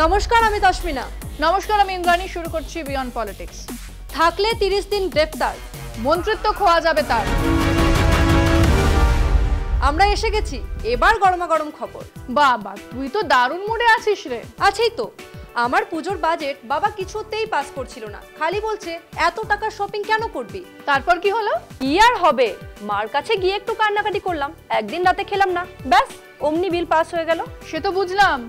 নমস্কার, আমি তস্মিনা। নমস্কার, আমি ইন্দ্রাণী। শুরু করছি বিয়ন্ড পলিটিক্স। থাকলে 30 দিন গ্রেফতার, মন্ত্রিত্ব খোয়া যাবে তার। আমরা এসে গেছি, এবার গরমাগরম খবর। বাবা, তুই তো দারুণ মুডে আছিস রে। আছেই তো। আমার পুজোর বাজেট বাবা কিছুতেই পাস করছিল না, খালি বলছে এত টাকা শপিং কেন করবি। তারপর কি হলো? কি আর হবে, মার কাছে গিয়ে একটু কান্নাকাটি করলাম, একদিন রাতে খেলাম না, ব্যাস অমনি বিল পাস হয়ে গেল। সে তো বুঝলাম,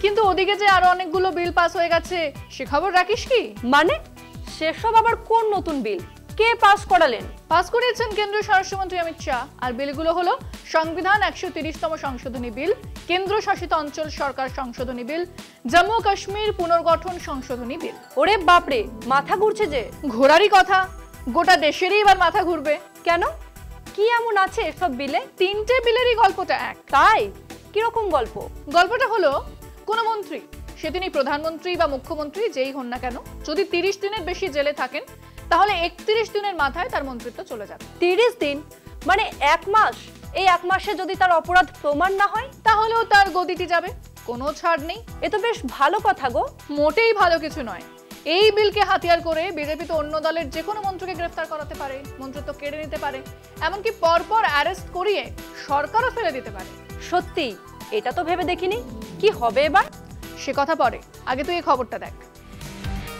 কিন্তু ওদিকে যে আরো অনেকগুলো বিল পাস হয়ে গেছে, সে খবর রাখিস কি? মানে সেসব আবার কোন নতুন বিল? কে পাস করালেন? পাস করিয়েছেন কেন্দ্রীয় স্বরাষ্ট্রমন্ত্রী অমিত শাহ। আর বিলগুলো হলো সংবিধান 130তম সংশোধনী বিল, কেন্দ্র শাসিত অঞ্চল সরকার সংশোধনী বিল, জম্মু কাশ্মীর পুনর্গঠন সংশোধনী বিল। ওরে বাপরে, মাথা ঘুরছে যে। ঘোরারই কথা, গোটা দেশেরই এবার মাথা ঘুরবে। কেন, কি এমন আছে এসব বিলে? 3টে বিলেরই গল্পটা এক। তাই? কিরকম গল্প? গল্পটা হলো, কোন মন্ত্রী, সে তিনি প্রধানমন্ত্রী বা মুখ্যমন্ত্রী যেই হন না কেন, যদি 30 দিনের বেশি জেলে থাকেন, তাহলে 31 দিনের মাথায় তার মন্ত্রিত্ব চলে যাবে। 30 দিন মানে 1 মাস। এই 1 মাসে যদি তার অপরাধ প্রমাণ না হয়, তাহলেও তার গদিটি যাবে, কোনো ছাড় নেই। এ তো বেশ ভালো কথা গো। মোটেই ভালো কিছু নয়। এই বিলকে হাতিয়ার করে বিজেপি তো অন্য দলের যে কোনো মন্ত্রীকে গ্রেফতার করাতে পারে, মন্ত্রিত্ব কেড়ে নিতে পারে, এমনকি পরপর অ্যারেস্ট করিয়ে সরকারও ফেলে দিতে পারে। সত্যি, এটা তো ভেবে দেখিনি। কি হবে এবার? সে কথা পরে, আগে তুই এই খবরটা দেখ।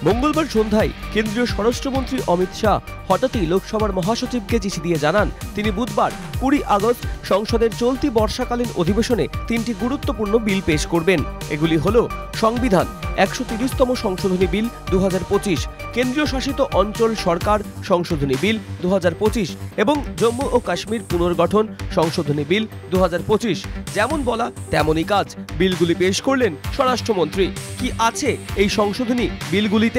মঙ্গলবার সন্ধ্যায় কেন্দ্রীয় স্বরাষ্ট্রমন্ত্রী অমিত শাহ হঠাৎই লোকসভার মহাসচিবকে চিঠি দিয়ে জানান তিনি বুধবার 20 আগস্ট সংসদের চলতি বর্ষাকালীন অধিবেশনে 3টি গুরুত্বপূর্ণ বিল পেশ করবেন। এগুলি হল সংবিধান 130তম সংশোধনী বিল 2025, কেন্দ্রীয় শাসিত অঞ্চল সরকার সংশোধনী বিল 2025 এবং জম্মু ও কাশ্মীর পুনর্গঠন সংশোধনী বিল 2025। যেমন বলা তেমনই কাজ, বিলগুলি পেশ করলেন স্বরাষ্ট্রমন্ত্রী। কি আছে এই সংশোধনী বিলগুলিতে?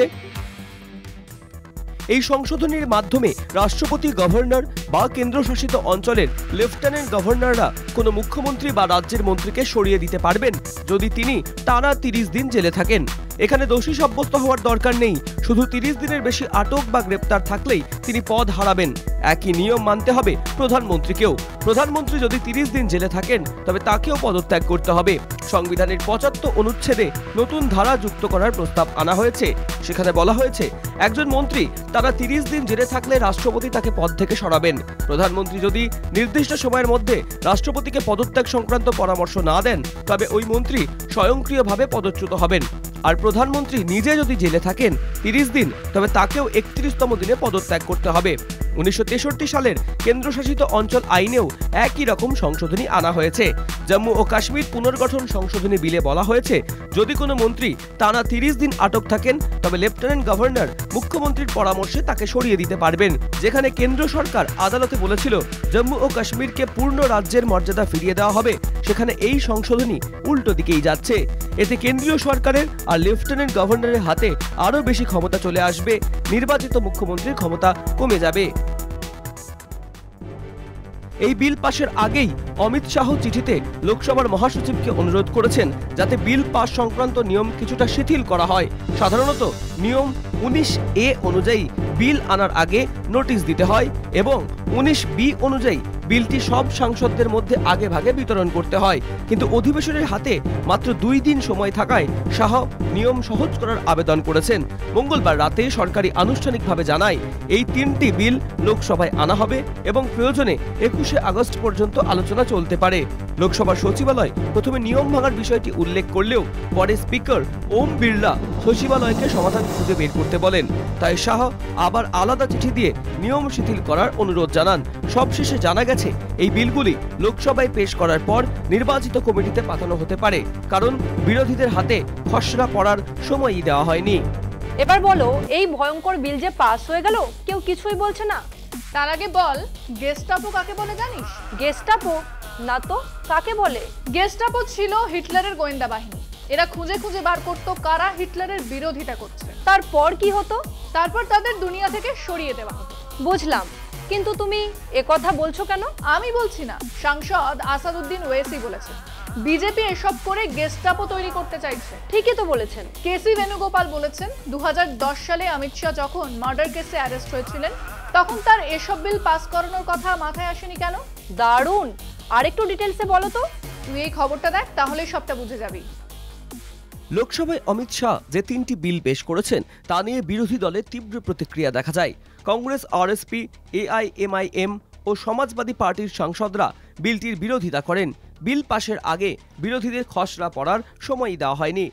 এই সংশোধনীর মাধ্যমে রাষ্ট্রপতি, গভর্নর বা কেন্দ্রশাসিত অঞ্চলের লেফটেন্যান্ট গভর্নররা কোনো মুখ্যমন্ত্রী বা রাজ্যের মন্ত্রীকে সরিয়ে দিতে পারবেন যদি তিনি টানা 30 দিন জেলে থাকেন। এখানে দোষী সাব্যস্ত হওয়ার দরকার নেই, শুধু 30 দিনের বেশি আটক বা গ্রেপ্তার থাকলেই তিনি পদ হারাবেন। একই নিয়ম মানতে হবে প্রধানমন্ত্রীকেও। প্রধানমন্ত্রী যদি 30 দিন জেলে থাকেন, তবে তাকেও পদত্যাগ করতে হবে। সংবিধানের 75 অনুচ্ছেদে নতুন ধারা যুক্ত করার প্রস্তাব আনা হয়েছে। সেখানে বলা হয়েছে, একজন মন্ত্রী তারা 30 দিন জেলে থাকলে রাষ্ট্রপতি তাকে পদ থেকে সরাবেন। প্রধানমন্ত্রী যদি নির্দিষ্ট সময়ের মধ্যে রাষ্ট্রপতিকে পদত্যাগ সংক্রান্ত পরামর্শ না দেন, তবে ওই মন্ত্রী স্বয়ংক্রিয়ভাবে পদচ্যুত হবেন। আর প্রধানমন্ত্রী নিজে যদি জেলে থাকেন 30 দিন, তবে তাকেও 31তম দিনে পদত্যাগ করতে হবে। 1963 সালের কেন্দ্রশাসিত অঞ্চল আইনেও একই রকম সংশোধনী আনা হয়েছে। জম্মু ও কাশ্মীর পুনর্গঠন সংশোধনী বিলে বলা হয়েছে, যদি কোনো মন্ত্রী টানা 30 দিন আটক থাকেন, তবে লেফটেন্যান্ট গভর্নর মুখ্যমন্ত্রীর পরামর্শে তাকে সরিয়ে দিতে পারবেন। যেখানে কেন্দ্র সরকার আদালতে বলেছিল জম্মু ও কাশ্মীরকে পূর্ণ রাজ্যের মর্যাদা ফিরিয়ে দেওয়া হবে, সেখানে এই সংশোধনী উল্টো দিকেই যাচ্ছে। এতে কেন্দ্রীয় সরকারের আর লেফটেন্যান্ট গভর্নরের হাতে আরও বেশি ক্ষমতা চলে আসবে, নির্বাচিত মুখ্যমন্ত্রীর ক্ষমতা কমে যাবে। এই বিল পাশের আগেই অমিত শাহ চিঠিতে লোকসভার মহাসচিবকে অনুরোধ করেছেন যাতে বিল পাস সংক্রান্ত নিয়ম কিছুটা শিথিল করা হয়। সাধারণত নিয়ম 19A অনুযায়ী বিল আনার আগে নোটিশ দিতে হয় এবং 19B অনুযায়ী বিলটি সব সাংসদদের মধ্যে আগে ভাগে বিতরণ করতে হয়। কিন্তু অধিবেশনের হাতে মাত্র 2 দিন সময় থাকায় শাহ নিয়ম সহজ করার আবেদন করেছেন। মঙ্গলবার রাতে সরকারি আনুষ্ঠানিকভাবে জানায়, এই 3টি বিল লোকসভায় আনা হবে এবং প্রয়োজনে 21শে আগস্ট পর্যন্ত আলোচনা চলতে পারে। লোকসভার সচিবালয় প্রথমে নিয়ম ভাঙার বিষয়টি উল্লেখ করলেও পরে স্পিকার ওম বিড়লা সচিবালয়কে সমাধান খুঁজে বের করতে বলেন। তাই শাহ আবার আলাদা চিঠি দিয়ে নিয়ম শিথিল করার অনুরোধ জানান। সবশেষে জানা গেছে, এই বিলগুলি লোকসভায় পেশ করার পর নির্বাচিত কমিটিতে পাঠানো হতে পারে, কারণ বিরোধীদের হাতে খসড়া পড়ার সময়ই দেওয়া হয়নি। এবার বলো, এই ভয়ঙ্কর বিল যে পাস হয়ে গেল, কেউ কিছুই বলছে না। তার আগে বল, গেস্টাপো কাকে বলে জানিস? গেস্টাপো? না তো, কাকে বলে? গেস্টাপো ছিল হিটলারের গোয়েন্দা বাহিনী। এরা খুঁজে খুঁজে বার করতো কারা হিটলারের বিরোধিতা করছে। তারপর কি হতো? তারপর তাদের দুনিয়া থেকে সরিয়ে দেওয়া হতো। বুঝলাম, কিন্তু তুমি কথা বলছো কেন? আমি বলছি না, সাংসদ আসাদুদ্দিন ওয়েসি বলেছেন বিজেপি এসব করে গেস্টাপো তৈরি করতে চাইছে। ঠিকই তো বলেছেন। কেসি বেনুগোপাল বলেছেন 2010 সালে অমিত শাহ যখন মার্ডার কেসে অ্যারেস্ট হয়েছিলেন, তখন তার এসব বিল পাস করানোর কথা মাথায় আসেনি কেন? দারুণ, আরেকটু ডিটেইলসে বলো তো। তুই এই খবরটা দেখ, তাহলেই সবটা বুঝে যাবি। লোকসভায় অমিত শাহ যে 3টি বিল পেশ করেছেন তা নিয়ে বিরোধী দলের তীব্র প্রতিক্রিয়া দেখা যায়। কংগ্রেস, আরএসপি, এআইএমআইএম ও সমাজবাদী পার্টির সাংসদরা বিলটির বিরোধিতা করেন। বিল পাশের আগে বিরোধীদের খসড়া পড়ার সময়ই দেওয়া হয়নি।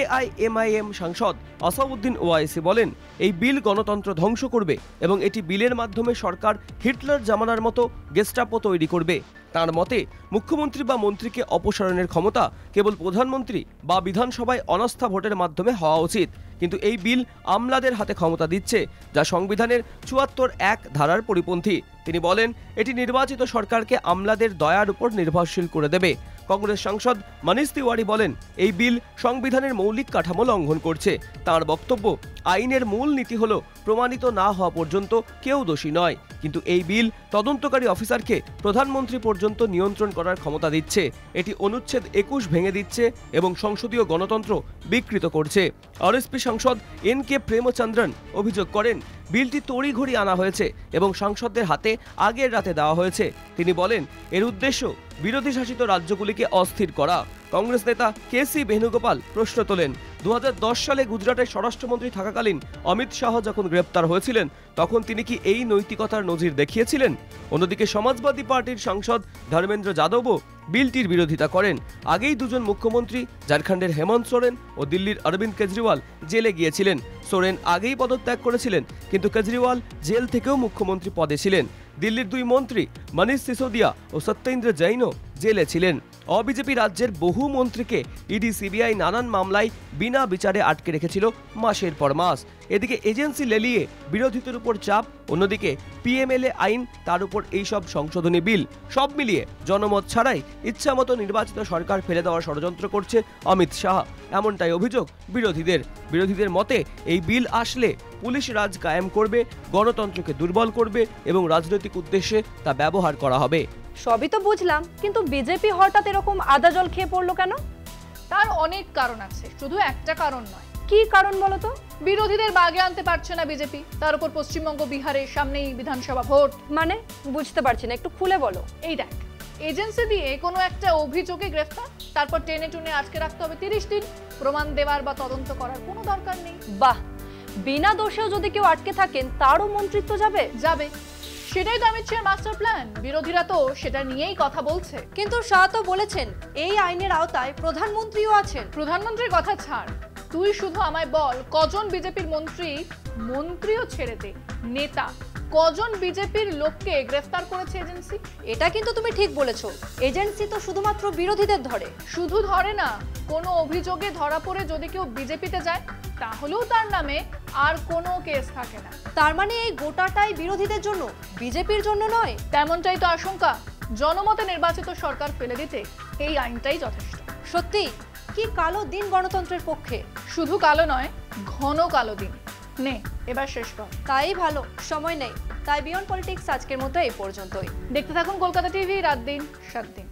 এআইএমআইএম সাংসদ আসাউদ্দিন ওয়াইসি বলেন, এই বিল গণতন্ত্র ধ্বংস করবে এবং এটি বিলের মাধ্যমে সরকার হিটলার জামানার মতো গেস্টাপো তৈরি করবে। তার মতে মুখ্যমন্ত্রী বা মন্ত্রীকে অপসারণের ক্ষমতা কেবল প্রধানমন্ত্রী বা বিধানসভায় অনাস্থা ভোটের মাধ্যমে হওয়া উচিত, কিন্তু এই বিল আমলাদের হাতে ক্ষমতা দিচ্ছে, যা সংবিধানের ৭৪(১) ধারার পরিপন্থী। তিনি বলেন, এটি নির্বাচিত সরকারকে আমলাদের দয়ার উপর নির্ভরশীল করে দেবে। কংগ্রেস সাংসদ মনীষ তিওয়ারি বলেন, এই বিল সংবিধানের মৌলিক কাঠামো লঙ্ঘন করছে। তার বক্তব্য, আইনের মূল নীতি হল প্রমাণিত না হওয়া পর্যন্ত কেউ দোষী নয়, কিন্তু এই বিল তদন্তকারী অফিসারকে প্রধানমন্ত্রী পর্যন্ত নিয়ন্ত্রণ করার ক্ষমতা দিচ্ছে। এটি অনুচ্ছেদ ২১ ভেঙে দিচ্ছে এবং সংসদীয় গণতন্ত্র বিকৃত করছে। আরএসপি সাংসদ এন.কে. প্রেমচন্দ্রন অভিযোগ করেন, বিলটি তড়িঘড়ি আনা হয়েছে এবং সাংসদদের হাতে আগের রাতে দেওয়া হয়েছে। তিনি বলেন, এর উদ্দেশ্য বিরোধী শাসিত রাজ্যগুলিকে অস্থির করা। কংগ্রেস নেতা কে.সি. বেণুগোপাল প্রশ্ন তোলেন, ২০১০ সালে গুজরাটের স্বরাষ্ট্রমন্ত্রী থাকাকালীন অমিত শাহ যখন গ্রেপ্তার হয়েছিলেন তখন তিনি কি এই নৈতিকতার নজির দেখিয়েছিলেন? অন্যদিকে সমাজবাদী পার্টির সাংসদ ধর্মেন্দ্র যাদবও বিলটির বিরোধিতা করেন। আগেই দুজন মুখ্যমন্ত্রী ঝাড়খণ্ডের হেমন্ত সোরেন ও দিল্লির অরবিন্দ কেজরিওয়াল জেলে গিয়েছিলেন। সোরেন আগেই পদত্যাগ করেছিলেন, কিন্তু কেজরিওয়াল জেল থেকেও মুখ্যমন্ত্রী পদে ছিলেন। দিল্লির দুই মন্ত্রী মনীষ সিসোদিয়া ও সত্যেন্দ্র জৈনও জেলে ছিলেন। অবিজেপি রাজ্যের বহু মন্ত্রীকে ইডি, সিবিআই নানান মামলায় বিনা বিচারে আটকে রেখেছিল মাসের পর মাস। এদিকে এজেন্সি লেলিয়ে বিরোধীদের উপর চাপ, অন্যদিকে পিএমএলএ আইন, তার উপর এইসব সংশোধনী বিল, সব মিলিয়ে জনমত ছাড়াই ইচ্ছামতো নির্বাচিত সরকার ফেলে দেওয়ার ষড়যন্ত্র করছে অমিত শাহ, এমনটাই অভিযোগ বিরোধীদের মতে এই বিল আসলে পুলিশ রাজ কায়েম করবে, গণতন্ত্রকে দুর্বল করবে এবং রাজনৈতিক উদ্দেশ্যে তা ব্যবহার করা হবে। সবই তো বুঝলাম, কিন্তু বিজেপি হঠাৎ এরকম আদা জল খেয়ে পড়লো কেন? তার অনেক কারণ আছে, শুধু একটা কারণ নয়। কি কারণ বলো তো? বিরোধীদের বাগে আনতে পারছে না বিজেপি, তার উপর পশ্চিমবঙ্গ, বিহারের সামনেই বিধানসভা ভোট। মানে বুঝতে পারছি না, একটু খুলে বলো। এই দেখ, এজেন্সি দিয়ে কোনো একটা অভিযোগে গ্রেফতার, তারপর টেনে টুনে আটকে রাখতে হবে ৩০ দিন। প্রমাণ দেওয়ার বা তদন্ত করার কোনো দরকার নেই। বাহ, বিনা দোষেও যদি কেউ আটকে থাকেন তারও মন্ত্রিত্ব যাবে। সেটাই তো অমিত শাহের মাস্টার প্ল্যান। বিরোধীরা তো সেটা নিয়েই কথা বলছে। কিন্তু শাহ তো বলেছেন এই আইনের আওতায় প্রধানমন্ত্রীও আছেন। প্রধানমন্ত্রীর কথা ছাড়, তুই শুধু আমায় বল, কজন বিজেপির মন্ত্রীও ছেড়ে দে, নেতা কজন বিজেপির লোককে গ্রেফতার করেছে এজেন্সি? এটা কিন্তু তুমি ঠিক বলেছো, এজেন্সি তো শুধুমাত্র বিরোধীদের ধরে। শুধু ধরে না, কোনো অভিযোগে ধরা পড়ে যদি কেউ বিজেপিতে যায় তাহলেও তার নামে আর কোনো কেস থাকে না। তার মানে এই গোটাটাই বিরোধীদের জন্য, বিজেপির জন্য নয়? তেমনটাই তো আশঙ্কা। জনমতে নির্বাচিত সরকার ফেলে দিতে এই আইনটাই যথেষ্ট। সত্যি কি কালো দিন গণতন্ত্রের পক্ষে। শুধু কালো নয়, ঘন কালো দিন। নে এবার শেষ কর। তাই ভালো, সময় নেই। তাই বিয়ন্ড পলিটিক্স আজকের মতো এই পর্যন্তই। দেখতে থাকুন কলকাতা টিভি, রাত দিন 7 দিন।